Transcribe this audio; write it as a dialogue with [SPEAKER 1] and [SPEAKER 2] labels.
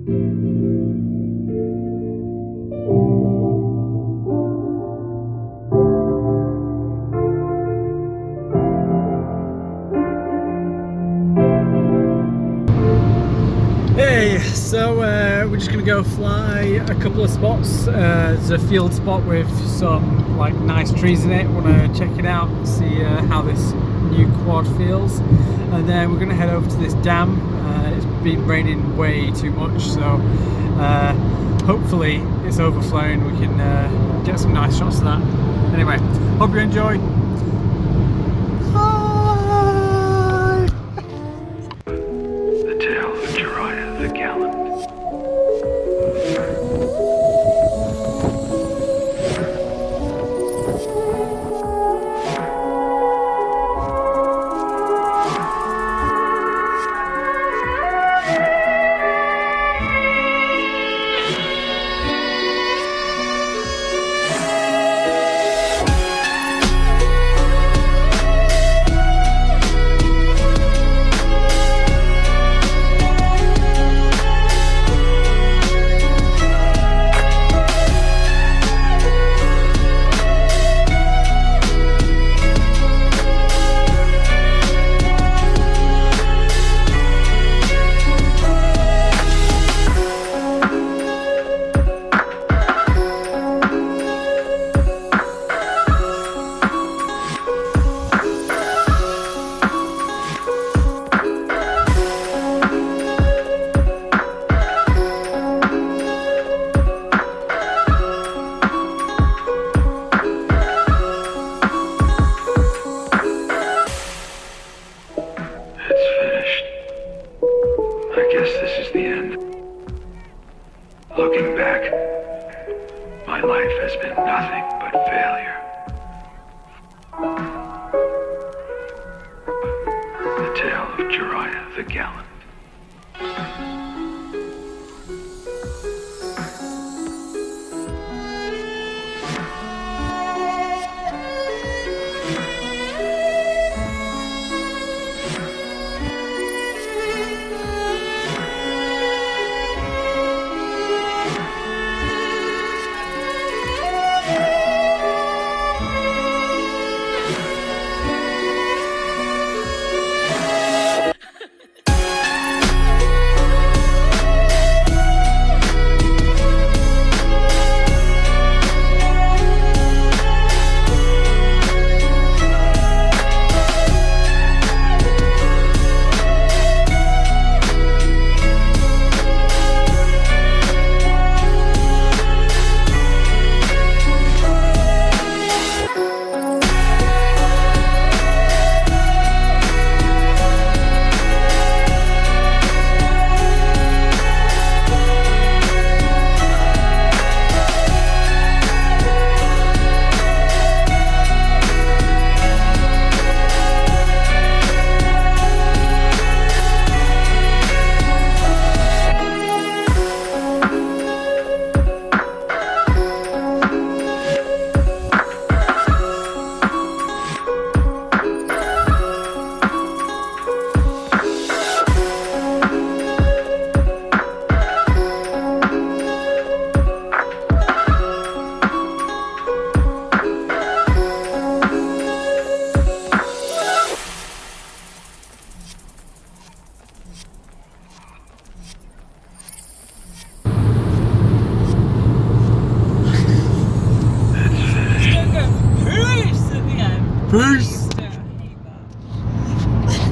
[SPEAKER 1] Hey, so we're just gonna go fly a couple of spots. There's a field spot with some like nice trees in it. Want to check it out, see how this new quad feels, and then we're gonna head over to this dam. It's been raining way too much, so hopefully it's overflowing. We can get some nice shots of that. Anyway, hope you enjoy.
[SPEAKER 2] Looking back, my life has been nothing but failure. The tale of Jiraiya the Gallant.
[SPEAKER 1] Peace!